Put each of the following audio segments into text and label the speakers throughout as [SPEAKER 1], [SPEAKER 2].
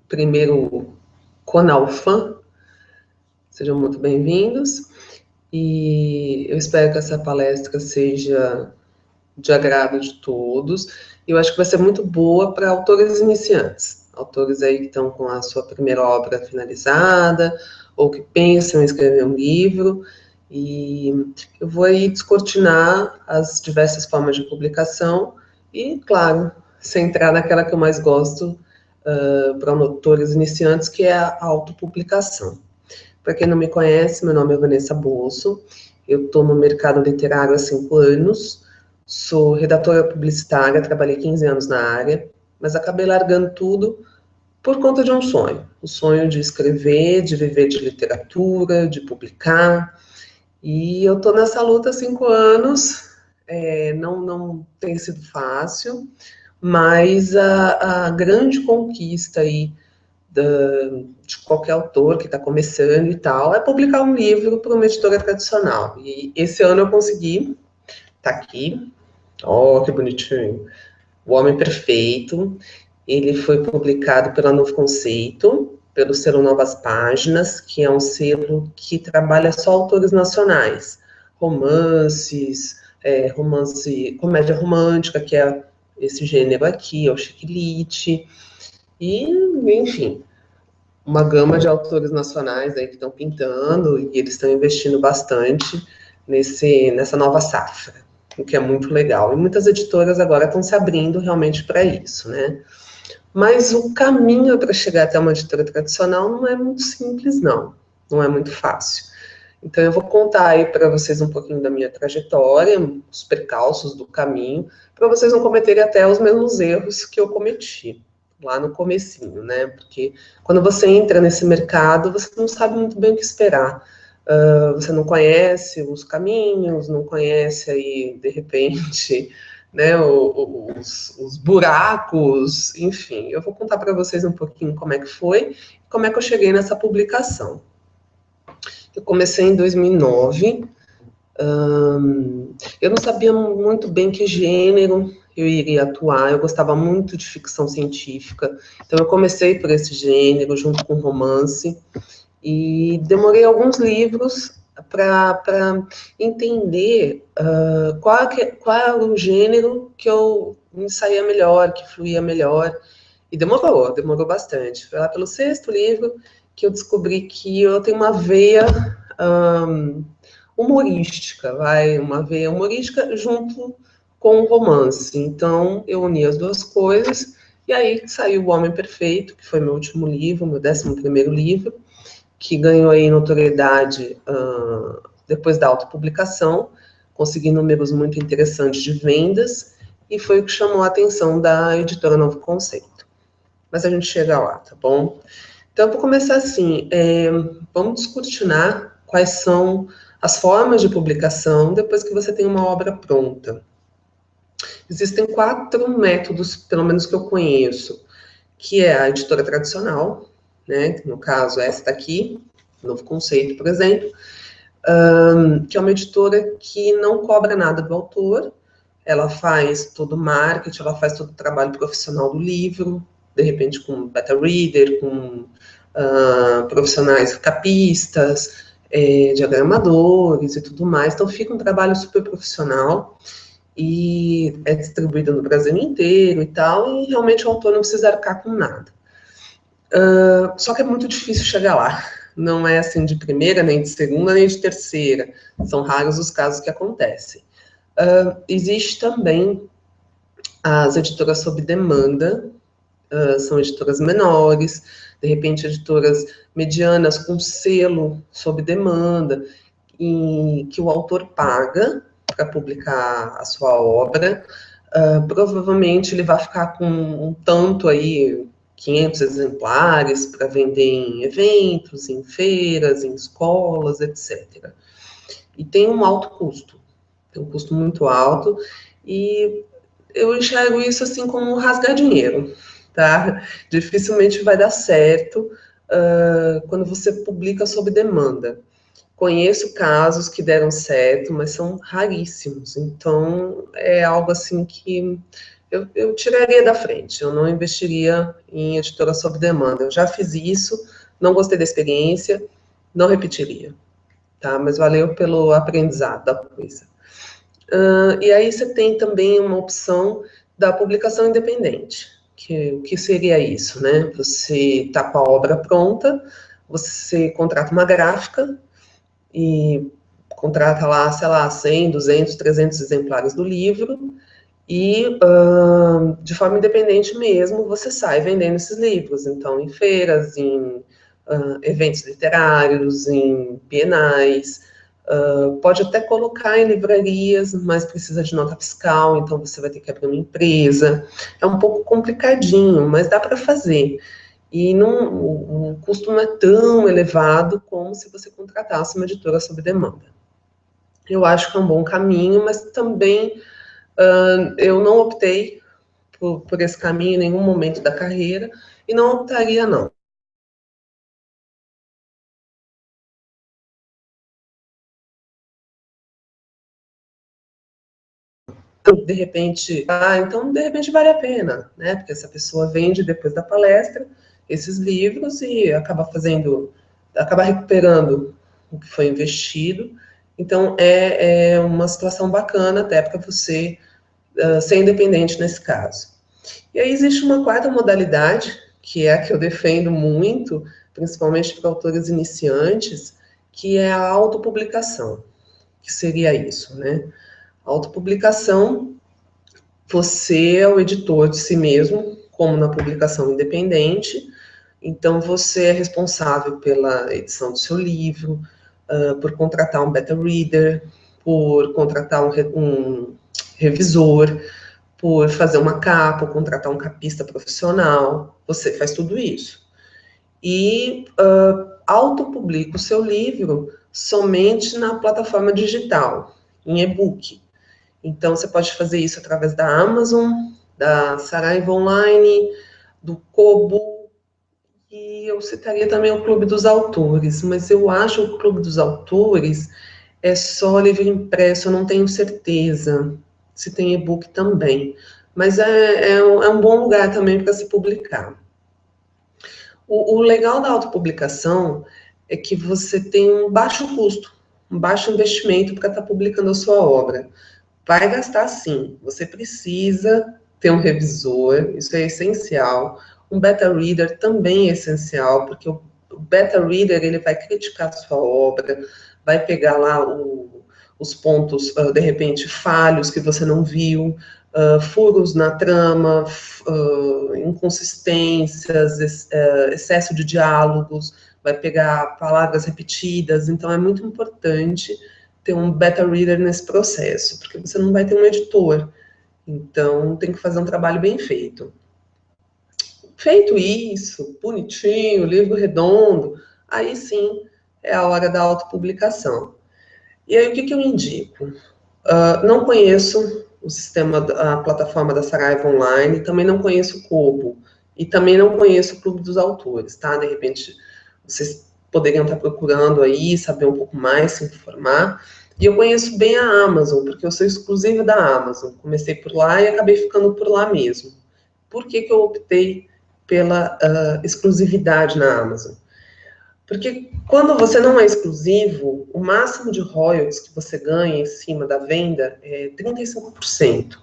[SPEAKER 1] primeiro Conalfam. Sejam muito bem-vindos. E eu espero que essa palestra seja de agrado de todos. Eu acho que vai ser muito boa para autores iniciantes, autores aí que estão com a sua primeira obra finalizada, ou que pensam em escrever um livro, e eu vou aí descortinar as diversas formas de publicação, e, claro, centrar naquela que eu mais gosto para autores iniciantes, que é a autopublicação. Para quem não me conhece, meu nome é Vanessa Bosso, eu estou no mercado literário há 5 anos, sou redatora publicitária, trabalhei 15 anos na área, mas acabei largando tudo por conta de um sonho. O sonho de escrever, de viver de literatura, de publicar. E eu estou nessa luta há 5 anos, não tem sido fácil, mas a grande conquista aí de qualquer autor que está começando e tal é publicar um livro para uma editora tradicional. E esse ano eu consegui, tá aqui. Oh, que bonitinho. O Homem Perfeito. Ele foi publicado pela Novo Conceito, pelo selo Novas Páginas, que é um selo que trabalha só autores nacionais. Romances, comédia romântica, que é esse gênero aqui, é o chick-lit. E, enfim, uma gama de autores nacionais aí que estão pintando, e eles estão investindo bastante nessa nova safra, o que é muito legal. E muitas editoras agora estão se abrindo realmente para isso, né? Mas o caminho para chegar até uma editora tradicional não é muito simples, não. Não é muito fácil. Então, eu vou contar aí para vocês um pouquinho da minha trajetória, os percalços do caminho, para vocês não cometerem até os mesmos erros que eu cometi lá no comecinho, né? Porque quando você entra nesse mercado, você não sabe muito bem o que esperar. Você não conhece os caminhos, não conhece aí, de repente, né, os buracos, enfim. Eu vou contar para vocês um pouquinho como é que foi, como é que eu cheguei nessa publicação. Eu comecei em 2009, eu não sabia muito bem que gênero eu iria atuar, eu gostava muito de ficção científica, então eu comecei por esse gênero, junto com romance, e demorei alguns livros para entender qual era o gênero que eu me saía melhor, que fluía melhor, e demorou bastante. Foi lá pelo 6º livro que eu descobri que eu tenho uma veia humorística, uma veia humorística junto com o romance. Então, eu uni as duas coisas, e aí saiu O Homem Perfeito, que foi meu último livro, meu 11º livro, que ganhou aí notoriedade depois da autopublicação, consegui números muito interessantes de vendas, e foi o que chamou a atenção da editora Novo Conceito. Mas a gente chega lá, tá bom? Então, eu vou começar assim, vamos descortinar quais são as formas de publicação depois que você tem uma obra pronta. Existem 4 métodos, pelo menos que eu conheço, que é a editora tradicional, né, no caso esta aqui, Novo Conceito, por exemplo, que é uma editora que não cobra nada do autor, ela faz todo o marketing, ela faz todo o trabalho profissional do livro, de repente com beta reader, com profissionais capistas, diagramadores e tudo mais, então fica um trabalho super profissional, e é distribuído no Brasil inteiro e tal, e realmente o autor não precisa arcar com nada. Só que é muito difícil chegar lá. Não é assim de primeira, nem de segunda, nem de terceira. São raros os casos que acontecem. Existe também as editoras sob demanda, são editoras menores, de repente editoras medianas com selo sob demanda, que o autor paga para publicar a sua obra. Provavelmente ele vai ficar com um tanto aí, 500 exemplares para vender em eventos, em feiras, em escolas, etc. E tem um alto custo, tem um custo muito alto, e eu enxergo isso assim como rasgar dinheiro, tá? Dificilmente vai dar certo quando você publica sob demanda. Conheço casos que deram certo, mas são raríssimos, então é algo assim que eu tiraria da frente, eu não investiria em editora sob demanda. Eu já fiz isso, não gostei da experiência, não repetiria, tá? Mas valeu pelo aprendizado da coisa. E aí você tem também uma opção da publicação independente, que o que seria isso, né? Você está com a obra pronta, você contrata uma gráfica e contrata lá, sei lá, 100, 200, 300 exemplares do livro e, de forma independente mesmo, você sai vendendo esses livros. Então, em feiras, em eventos literários, em bienais, pode até colocar em livrarias, mas precisa de nota fiscal, então você vai ter que abrir uma empresa. É um pouco complicadinho, mas dá para fazer. E não, o custo não é tão elevado como se você contratasse uma editora sob demanda. Eu acho que é um bom caminho, mas também eu não optei por esse caminho em nenhum momento da carreira e não optaria, não. Então, de repente vale a pena, né? Porque essa pessoa vende depois da palestra esses livros e acaba recuperando o que foi investido. Então, é uma situação bacana até para você ser independente nesse caso. E aí existe uma quarta modalidade, que é a que eu defendo muito, principalmente para autores iniciantes, que é a autopublicação, que seria isso, né? A autopublicação, você é o editor de si mesmo, como na publicação independente, então você é responsável pela edição do seu livro, por contratar um beta reader, por contratar um revisor, por fazer uma capa, contratar um capista profissional, você faz tudo isso. E autopublica o seu livro somente na plataforma digital, em e-book. Então, você pode fazer isso através da Amazon, da Saraiva Online, do Kobo, e eu citaria também o Clube dos Autores, mas eu acho que o Clube dos Autores é só livro impresso, eu não tenho certeza se tem e-book também. Mas é um bom lugar também para se publicar. O legal da autopublicação é que você tem um baixo custo, um baixo investimento para estar publicando a sua obra. Vai gastar sim, você precisa ter um revisor, isso é essencial. Um beta reader também é essencial, porque o beta reader ele vai criticar a sua obra, vai pegar lá os pontos, de repente, falhos que você não viu, furos na trama, inconsistências, excesso de diálogos, vai pegar palavras repetidas, então é muito importante ter um beta reader nesse processo, porque você não vai ter um editor, então tem que fazer um trabalho bem feito. Feito isso, bonitinho, livro redondo, aí sim é a hora da autopublicação. E aí o que eu indico? Não conheço o sistema, a plataforma da Saraiva Online, também não conheço o Kobo, e também não conheço o Clube dos Autores, tá? De repente, vocês poderiam estar procurando aí, saber um pouco mais, se informar. E eu conheço bem a Amazon, porque eu sou exclusiva da Amazon. Comecei por lá e acabei ficando por lá mesmo. Por que eu optei pela exclusividade na Amazon? Porque quando você não é exclusivo, o máximo de royalties que você ganha em cima da venda é 35%.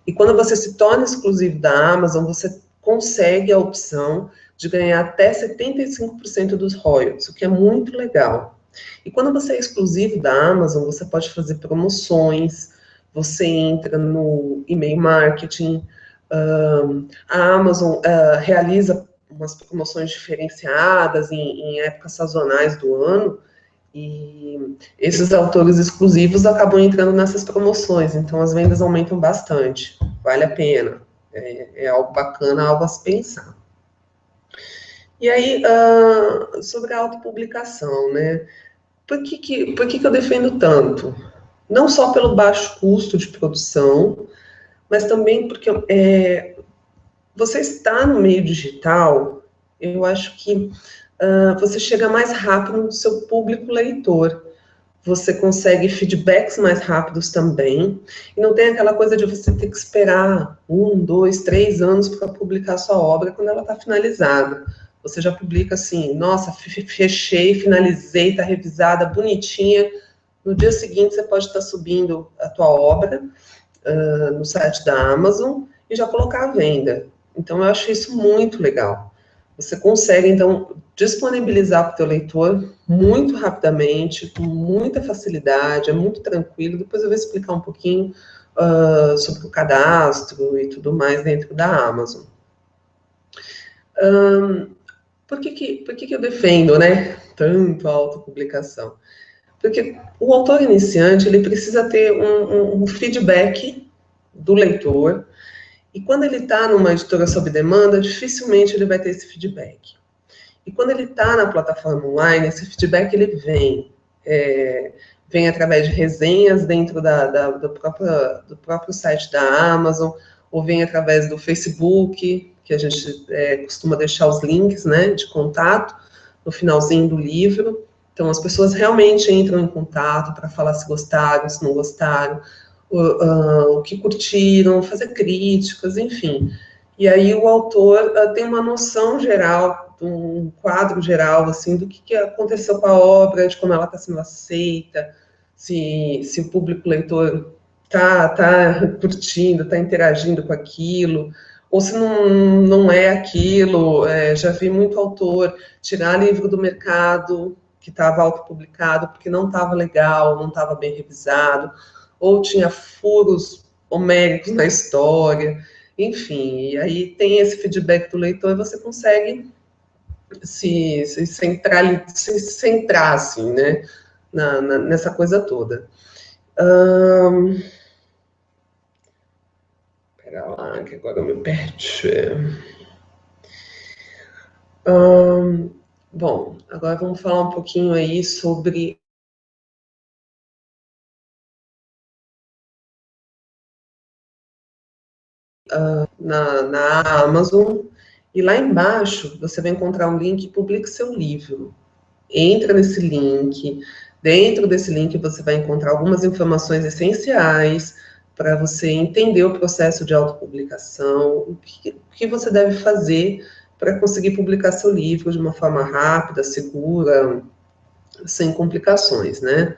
[SPEAKER 1] E quando você se torna exclusivo da Amazon, você consegue a opção de ganhar até 75% dos royalties, o que é muito legal. E quando você é exclusivo da Amazon, você pode fazer promoções, você entra no e-mail marketing, a Amazon realiza umas promoções diferenciadas em épocas sazonais do ano, e esses autores exclusivos acabam entrando nessas promoções, então as vendas aumentam bastante, vale a pena, é algo bacana, algo a se pensar. E aí, sobre a autopublicação, né? Por que eu defendo tanto? Não só pelo baixo custo de produção, mas também porque você está no meio digital, eu acho que você chega mais rápido no seu público leitor. você consegue feedbacks mais rápidos também, e não tem aquela coisa de você ter que esperar 1, 2, 3 anos para publicar sua obra quando ela está finalizada. Você já publica assim, nossa, fechei, finalizei, está revisada, bonitinha. No dia seguinte, você pode estar subindo a tua obra no site da Amazon e já colocar à venda. Então, eu acho isso muito legal. Você consegue, então, disponibilizar para o teu leitor muito rapidamente, com muita facilidade, é muito tranquilo. Depois eu vou explicar um pouquinho sobre o cadastro e tudo mais dentro da Amazon. Por que eu defendo, né, tanto a autopublicação? Porque o autor iniciante, ele precisa ter um feedback do leitor, e quando ele está numa editora sob demanda, dificilmente ele vai ter esse feedback. E quando ele está na plataforma online, esse feedback ele vem através de resenhas dentro do próprio site da Amazon, ou vem através do Facebook, que a gente costuma deixar os links, né, de contato no finalzinho do livro. Então, as pessoas realmente entram em contato para falar se gostaram, se não gostaram, o que curtiram, fazer críticas, enfim. E aí o autor tem uma noção geral, um quadro geral, assim, do que aconteceu com a obra, de como ela está sendo aceita, se o público leitor está curtindo, está interagindo com aquilo, ou se não é aquilo. Já vi muito autor tirar livro do mercado que estava autopublicado porque não estava legal, não estava bem revisado, ou tinha furos homéricos na história, enfim. E aí tem esse feedback do leitor e você consegue se centrar, assim, né, nessa coisa toda. Pera lá, que agora eu me perdi. Bom, agora vamos falar um pouquinho aí sobre na Amazon, e lá embaixo você vai encontrar um link Publique Seu Livro. Entra nesse link, dentro desse link você vai encontrar algumas informações essenciais para você entender o processo de autopublicação, o que você deve fazer para conseguir publicar seu livro de uma forma rápida, segura, sem complicações, né?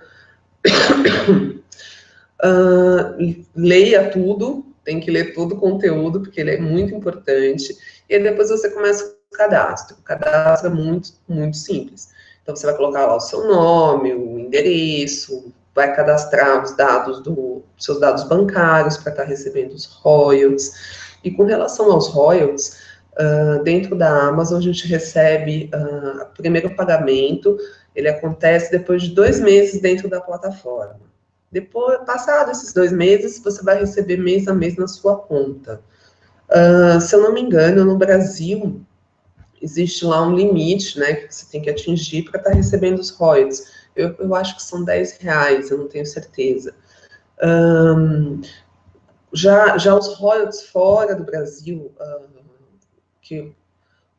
[SPEAKER 1] Leia tudo, tem que ler todo o conteúdo, porque ele é muito importante, e aí depois você começa o cadastro. O cadastro é muito, muito simples. Então, você vai colocar lá o seu nome, o endereço, vai cadastrar os dados seus dados bancários para estar recebendo os royalties. E com relação aos royalties, dentro da Amazon, a gente recebe o primeiro pagamento, ele acontece depois de 2 meses dentro da plataforma. Depois, passado esses 2 meses, você vai receber mês a mês na sua conta. Se eu não me engano, no Brasil, existe lá um limite, né, que você tem que atingir para estar recebendo os royalties. Eu acho que são R$10, eu não tenho certeza. Já os royalties fora do Brasil, que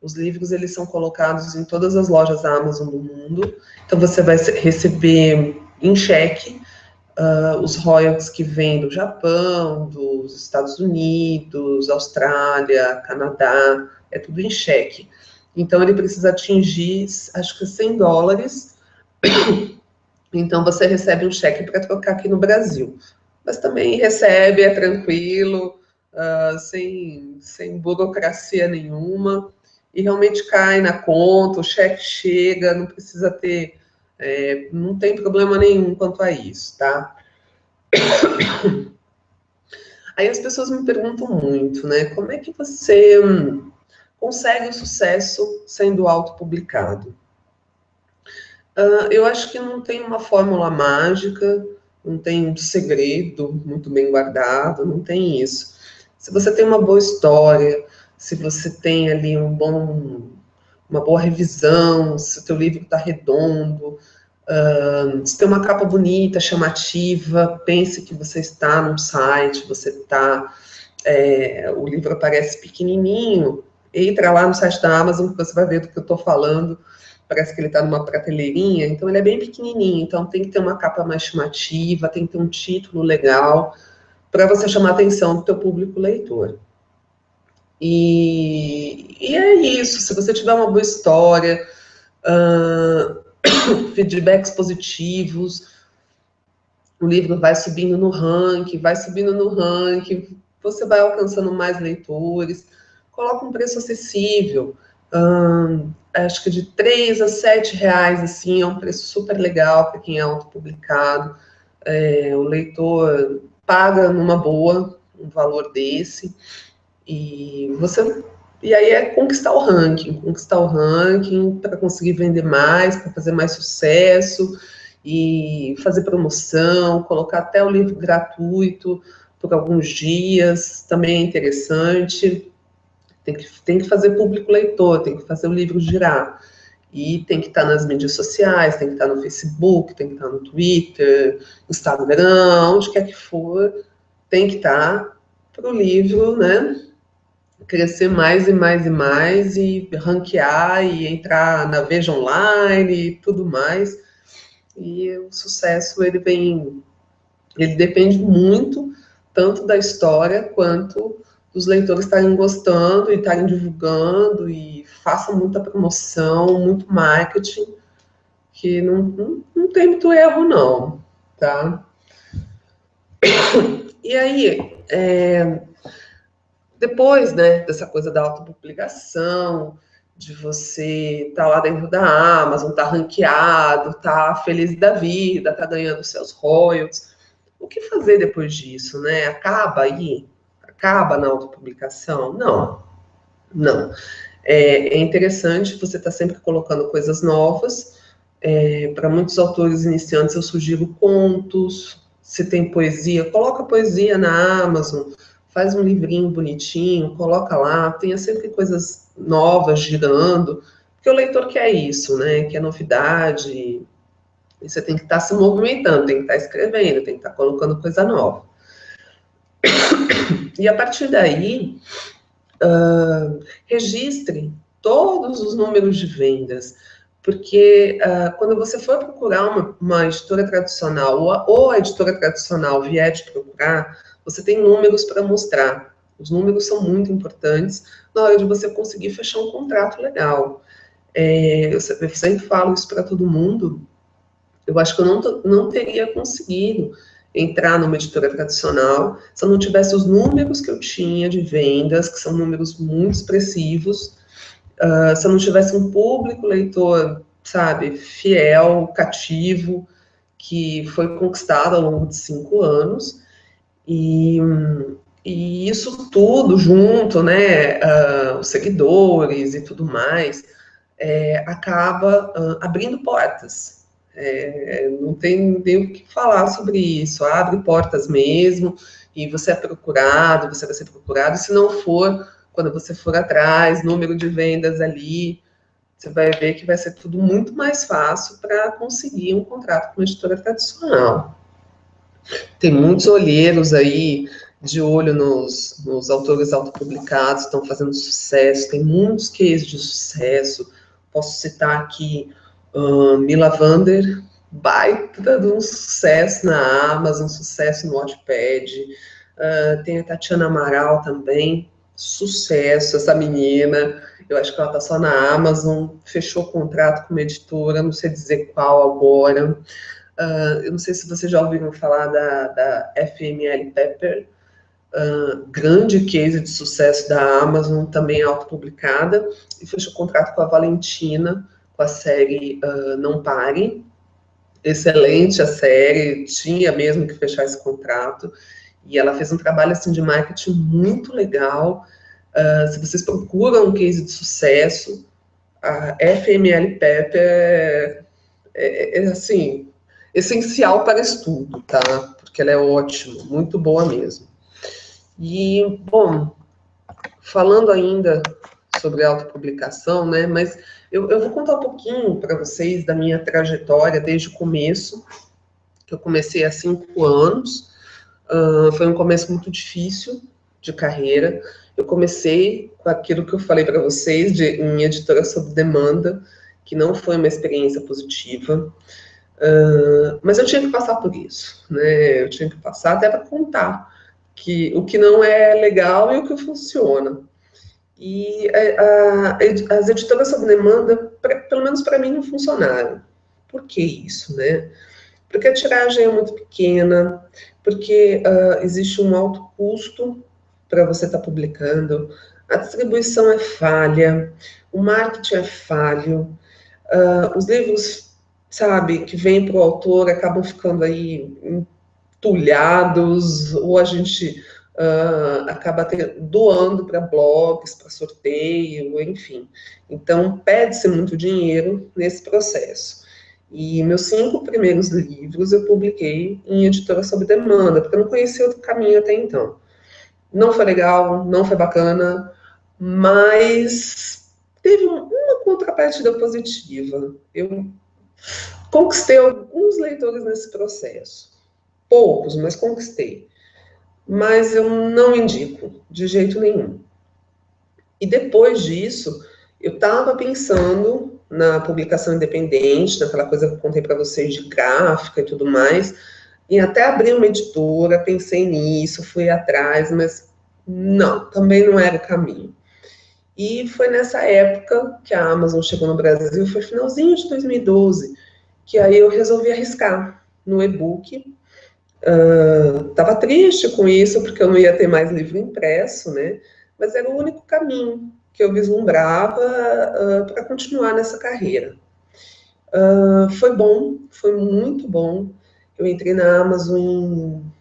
[SPEAKER 1] os livros eles são colocados em todas as lojas da Amazon do mundo, então você vai receber em cheque os royalties que vêm do Japão, dos Estados Unidos, Austrália, Canadá, é tudo em cheque. Então, ele precisa atingir, acho que $100, então você recebe um cheque para trocar aqui no Brasil. Mas também recebe, é tranquilo, sem burocracia nenhuma, e realmente cai na conta, o cheque chega, não precisa ter, não tem problema nenhum quanto a isso, tá? Aí as pessoas me perguntam muito, né, como é que você consegue o sucesso sendo autopublicado? Eu acho que não tem uma fórmula mágica, não tem um segredo muito bem guardado, não tem isso. Se você tem uma boa história, se você tem ali uma boa revisão, se o teu livro está redondo, se tem uma capa bonita, chamativa, pense que você está num site, o livro aparece pequenininho, entra lá no site da Amazon que você vai ver do que eu estou falando, parece que ele está numa prateleirinha, então ele é bem pequenininho, então tem que ter uma capa mais chamativa, tem que ter um título legal, para você chamar a atenção do teu público leitor. E é isso, se você tiver uma boa história, feedbacks positivos, o livro vai subindo no ranking, você vai alcançando mais leitores, coloca um preço acessível, acho que de 3 a 7 reais, assim, é um preço super legal para quem é autopublicado, o leitor paga numa boa um valor desse, e aí é conquistar o ranking para conseguir vender mais, para fazer mais sucesso, e fazer promoção, colocar até o livro gratuito por alguns dias, também é interessante. Tem que fazer público leitor, tem que fazer o livro girar. E tem que estar nas mídias sociais, tem que estar no Facebook, tem que estar no Twitter, Instagram, onde quer que for, tem que estar para o livro, né, crescer mais e mais e mais, e ranquear, e entrar na Veja Online e tudo mais. E o sucesso, ele depende muito, tanto da história, quanto dos leitores estarem gostando e estarem divulgando, e façam muita promoção, muito marketing, que não tem muito erro, não, tá? E aí, depois, né, dessa coisa da autopublicação, de você estar lá dentro da Amazon, estar ranqueado, estar feliz da vida, estar ganhando seus royalties, o que fazer depois disso, né? Acaba aí? Acaba na autopublicação? Não, não. É interessante você estar sempre colocando coisas novas. Para muitos autores iniciantes, eu sugiro contos. Se tem poesia, coloca poesia na Amazon, faz um livrinho bonitinho, coloca lá, tenha sempre coisas novas girando, porque o leitor quer isso, né? Quer novidade, e você tem que estar se movimentando, tem que estar escrevendo, tem que estar colocando coisa nova. E a partir daí, registre todos os números de vendas, porque quando você for procurar uma editora tradicional, ou a editora tradicional vier te procurar, você tem números para mostrar. Os números são muito importantes na hora de você conseguir fechar um contrato legal. Eu sempre falo isso para todo mundo. Eu acho que eu não teria conseguido entrar numa editora tradicional se eu não tivesse os números que eu tinha de vendas, que são números muito expressivos, se eu não tivesse um público leitor, sabe, fiel, cativo, que foi conquistado ao longo de 5 anos, e isso tudo junto, né, os seguidores e tudo mais, acaba abrindo portas. Não tem nem o que falar sobre isso, abre portas mesmo, e você é procurado, você vai ser procurado, e se não for, quando você for atrás, número de vendas ali, você vai ver que vai ser tudo muito mais fácil para conseguir um contrato com uma editora tradicional. Tem muitos olheiros aí de olho nos autores autopublicados, estão fazendo sucesso, tem muitos cases de sucesso. Posso citar aqui Mila Vander, baita de um sucesso na Amazon, sucesso no Wattpad. Tem a Tatiana Amaral também, sucesso, essa menina. Eu acho que ela está só na Amazon, fechou contrato com uma editora, não sei dizer qual agora. Eu não sei se vocês já ouviram falar da FML Pepper, grande case de sucesso da Amazon, também autopublicada, e fechou contrato com a Valentina, com a série Não Pare. Excelente a série, tinha mesmo que fechar esse contrato, e ela fez um trabalho assim, de marketing muito legal. Se vocês procuram um case de sucesso, a FML Pepper assim, essencial para estudo, tá? Porque ela é ótima, muito boa mesmo. E, bom, falando ainda sobre autopublicação, né? Mas eu vou contar um pouquinho para vocês da minha trajetória desde o começo, que eu comecei há 5 anos. Foi um começo muito difícil de carreira. Eu comecei com aquilo que eu falei para vocês, em editora sob demanda, que não foi uma experiência positiva, mas eu tinha que passar por isso, né? Eu tinha que passar até para contar o que não é legal e o que funciona. E as editoras sob demanda, pelo menos para mim, não funcionaram. Por que isso, né? Porque a tiragem é muito pequena, porque existe um alto custo para você estar publicando, a distribuição é falha, o marketing é falho, os livros, sabe, que vêm para o autor acabam ficando aí entulhados, ou a gente acaba doando para blogs, para sorteio, enfim. Então, pede-se muito dinheiro nesse processo. E meus 5 primeiros livros eu publiquei em editora sob demanda, porque eu não conhecia outro caminho até então. Não foi legal, não foi bacana, mas teve uma contrapartida positiva. Eu conquistei alguns leitores nesse processo. Poucos, mas conquistei. Mas eu não indico, de jeito nenhum. E depois disso, eu estava pensando na publicação independente, naquela coisa que eu contei para vocês de gráfica e tudo mais, e até abrir uma editora, pensei nisso, fui atrás, mas não, também não era o caminho. E foi nessa época que a Amazon chegou no Brasil, foi finalzinho de 2012, que aí eu resolvi arriscar no e-book. Estava triste com isso, porque eu não ia ter mais livro impresso, né? Mas era o único caminho que eu vislumbrava para continuar nessa carreira. Foi bom, foi muito bom. Eu entrei na Amazon em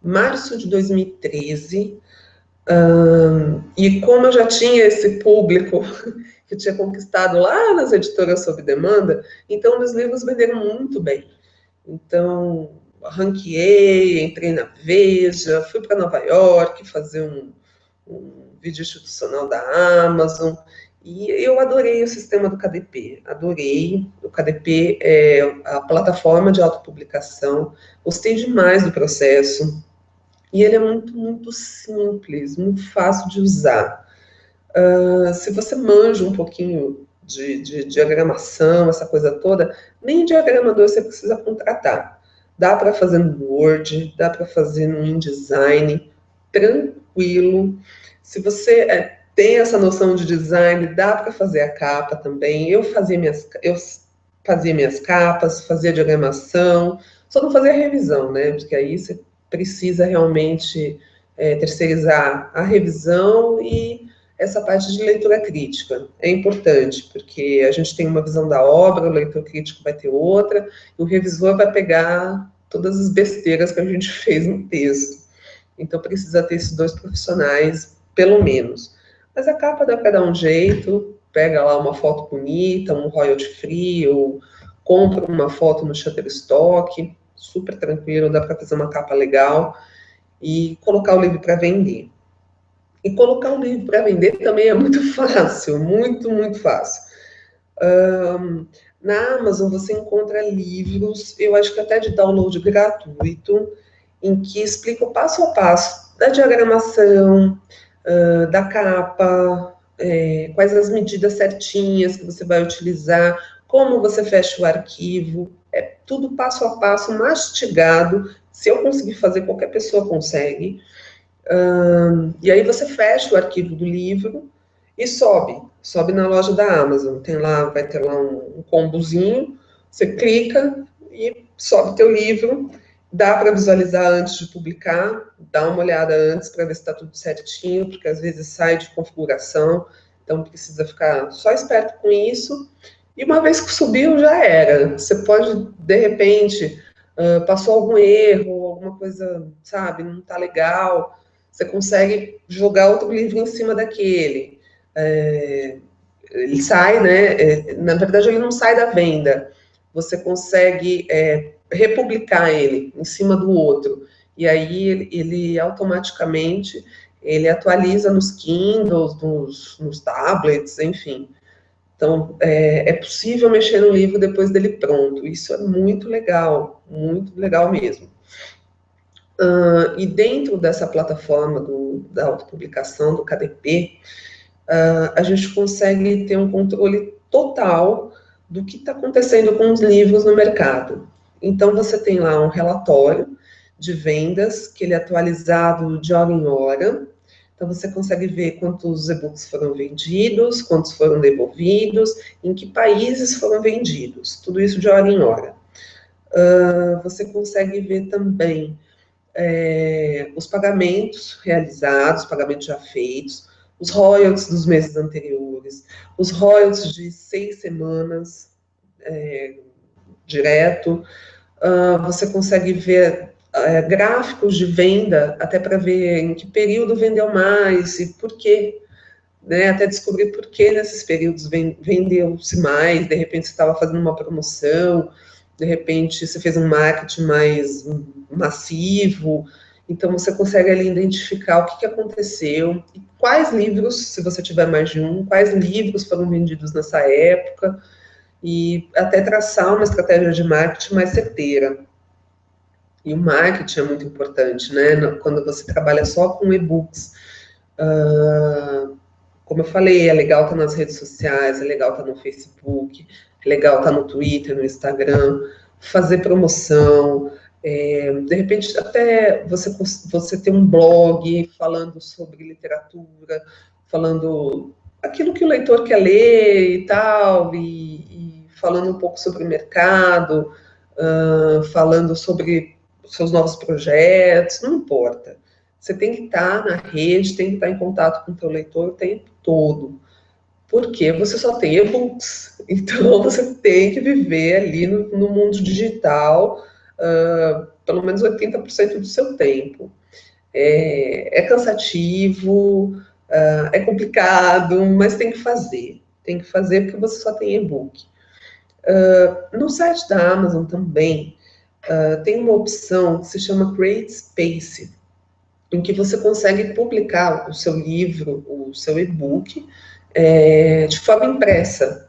[SPEAKER 1] março de 2013, e como eu já tinha esse público que eu tinha conquistado lá nas editoras sob demanda, então meus livros venderam muito bem. Então, ranqueei, entrei na Veja, fui para Nova York fazer um vídeo institucional da Amazon, e eu adorei o sistema do KDP, adorei. O KDP é a plataforma de autopublicação, gostei demais do processo, e ele é muito, muito simples, muito fácil de usar. Se você manja um pouquinho de diagramação, essa coisa toda, nem diagramador você precisa contratar. Dá para fazer no Word, dá para fazer no InDesign, tranquilo. Se você tem essa noção de design, dá para fazer a capa também. Eu fazia minhas capas, fazia diagramação, só não fazia revisão, né? Porque aí você precisa realmente terceirizar a revisão e essa parte de leitura crítica. É importante, porque a gente tem uma visão da obra, o leitor crítico vai ter outra, e o revisor vai pegar todas as besteiras que a gente fez no texto. Então, precisa ter esses 2 profissionais, pelo menos. Mas a capa dá para dar um jeito, pega lá uma foto bonita, um royalty free, ou compra uma foto no Shutterstock, super tranquilo, dá para fazer uma capa legal, e colocar o livro para vender. E colocar o livro para vender também é muito fácil, muito, muito fácil. Na Amazon você encontra livros, eu acho que até de download gratuito, em que explica o passo a passo da diagramação, da capa, quais as medidas certinhas que você vai utilizar, como você fecha o arquivo, é tudo passo a passo, mastigado. Se eu conseguir fazer, qualquer pessoa consegue. E aí você fecha o arquivo do livro e sobe na loja da Amazon. Vai ter lá um combozinho, você clica e sobe teu livro. Dá para visualizar antes de publicar, dá uma olhada antes para ver se está tudo certinho, porque às vezes sai de configuração, então precisa ficar só esperto com isso. E uma vez que subiu, já era. Você pode, de repente, passou algum erro, alguma coisa, sabe, não está legal, você consegue jogar outro livro em cima daquele. Ele sai, né? Na verdade, ele não sai da venda. Você consegue republicar ele em cima do outro. E aí, ele automaticamente, ele atualiza nos Kindles, nos tablets, enfim. Então, é possível mexer no livro depois dele pronto. Isso é muito legal mesmo. E dentro dessa plataforma da autopublicação, do KDP, a gente consegue ter um controle total do que está acontecendo com os livros no mercado. Então, você tem lá um relatório de vendas, que ele é atualizado de hora em hora. Então, você consegue ver quantos e-books foram vendidos, quantos foram devolvidos, em que países foram vendidos, tudo isso de hora em hora. Você consegue ver também os pagamentos realizados, pagamentos já feitos, os royalties dos meses anteriores, os royalties de 6 semanas direto. Você consegue ver gráficos de venda, até para ver em que período vendeu mais e por quê, né? Até descobrir por que nesses períodos vendeu-se mais, de repente você estava fazendo uma promoção, de repente você fez um marketing mais massivo, então você consegue ali identificar o que aconteceu, e quais livros, se você tiver mais de um, quais livros foram vendidos nessa época, e até traçar uma estratégia de marketing mais certeira. E o marketing é muito importante, né? Quando você trabalha só com e-books. Como eu falei, é legal estar nas redes sociais, é legal estar no Facebook, é legal estar no Twitter, no Instagram, fazer promoção, de repente até você ter um blog falando sobre literatura, falando aquilo que o leitor quer ler e tal, e falando um pouco sobre o mercado, falando sobre seus novos projetos, não importa. Você tem que estar na rede, tem que estar em contato com o teu leitor o tempo todo. Porque você só tem e-books. Então, você tem que viver ali no mundo digital pelo menos 80% do seu tempo. É cansativo, é complicado, mas tem que fazer. Tem que fazer porque você só tem e-book. No site da Amazon também tem uma opção que se chama Create Space, em que você consegue publicar o seu livro, o seu e-book, de forma impressa.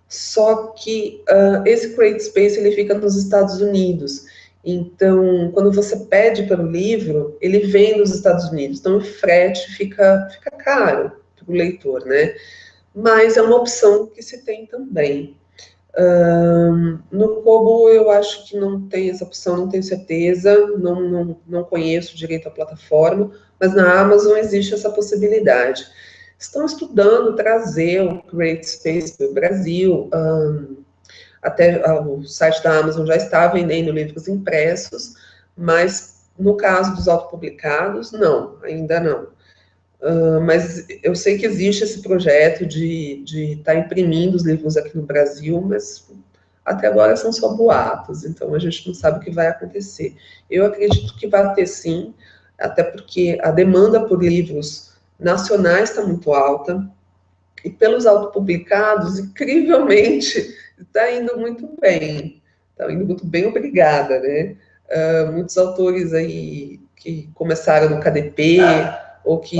[SPEAKER 1] Só que esse Create Space ele fica nos Estados Unidos. Então, quando você pede pelo livro, ele vem dos Estados Unidos. Então, o frete fica caro para o leitor, né? Mas é uma opção que se tem também. No Kobo eu acho que não tem essa opção, não tenho certeza, não conheço direito a plataforma, mas na Amazon existe essa possibilidade. Estão estudando trazer o Create Space para o Brasil, até o site da Amazon já está vendendo livros impressos, mas no caso dos autopublicados, não, ainda não. Mas eu sei que existe esse projeto de estar imprimindo os livros aqui no Brasil, mas até agora são só boatos, então a gente não sabe o que vai acontecer. Eu acredito que vai ter sim, até porque a demanda por livros nacionais está muito alta, e pelos autopublicados, incrivelmente, está indo muito bem. Está indo muito bem, obrigada, né? Muitos autores aí que começaram no KDP, ou que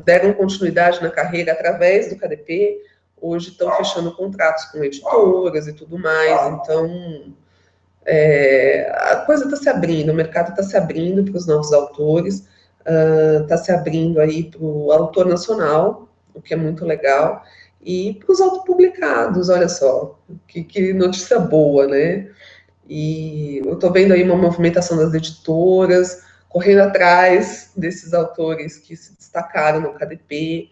[SPEAKER 1] deram continuidade na carreira através do KDP, hoje estão fechando contratos com editoras e tudo mais, então a coisa está se abrindo, o mercado está se abrindo para os novos autores, está se abrindo aí para o autor nacional, o que é muito legal, e para os autopublicados, olha só, que notícia boa, né? E eu estou vendo aí uma movimentação das editoras, correndo atrás desses autores que se destacaram no KDP.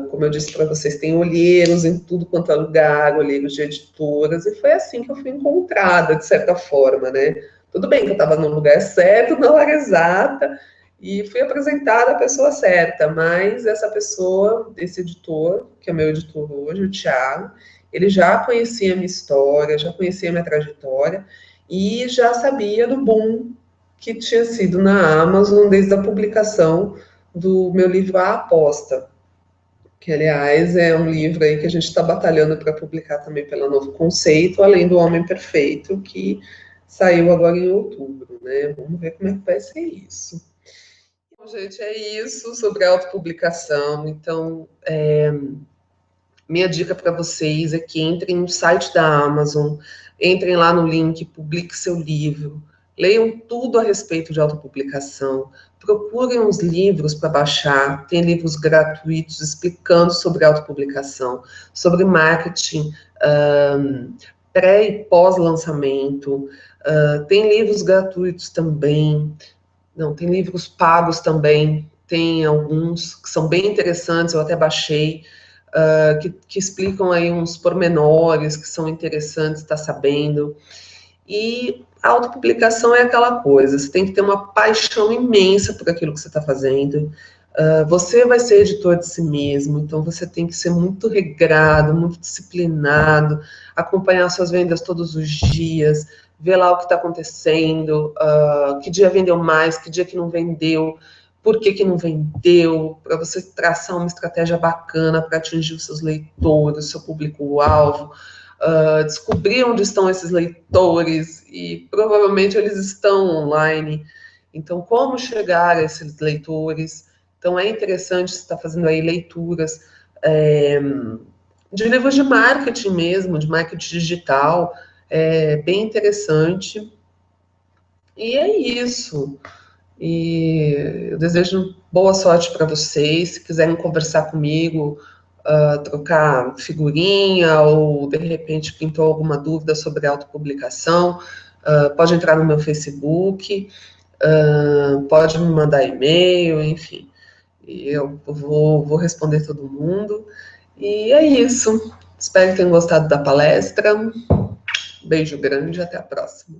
[SPEAKER 1] Como eu disse para vocês, tem olheiros em tudo quanto é lugar, olheiros de editoras, e foi assim que eu fui encontrada, de certa forma, né? Tudo bem que eu estava no lugar certo, na hora exata, e fui apresentada à pessoa certa, mas essa pessoa, esse editor, que é o meu editor hoje, o Thiago, ele já conhecia a minha história, já conhecia a minha trajetória, e já sabia do boom que tinha sido na Amazon desde a publicação do meu livro A Aposta, que, aliás, é um livro aí que a gente está batalhando para publicar também pela Novo Conceito, além do Homem Perfeito, que saiu agora em outubro, né? Vamos ver como é que vai ser isso. Bom, gente, é isso sobre a autopublicação. Então, minha dica para vocês é que entrem no site da Amazon, entrem lá no link, publique seu livro, leiam tudo a respeito de autopublicação, procurem os livros para baixar, tem livros gratuitos explicando sobre autopublicação, sobre marketing pré e pós-lançamento, tem livros gratuitos também, não, tem livros pagos também, tem alguns que são bem interessantes, eu até baixei, que explicam aí uns pormenores que são interessantes estar sabendo. E a autopublicação é aquela coisa, você tem que ter uma paixão imensa por aquilo que você está fazendo. Você vai ser editor de si mesmo, então você tem que ser muito regrado, muito disciplinado, acompanhar suas vendas todos os dias, ver lá o que está acontecendo, que dia vendeu mais, que dia que não vendeu, por que não vendeu, para você traçar uma estratégia bacana para atingir os seus leitores, o seu público-alvo, descobrir onde estão esses leitores e provavelmente eles estão online. Então, como chegar a esses leitores? Então, é interessante você estar fazendo aí leituras de livros de marketing mesmo, de marketing digital, bem interessante. E é isso. E eu desejo boa sorte para vocês. Se quiserem conversar comigo, trocar figurinha ou de repente pintou alguma dúvida sobre autopublicação, pode entrar no meu Facebook, pode me mandar e-mail, enfim. E eu vou responder todo mundo. E é isso. Espero que tenham gostado da palestra. Beijo grande e até a próxima.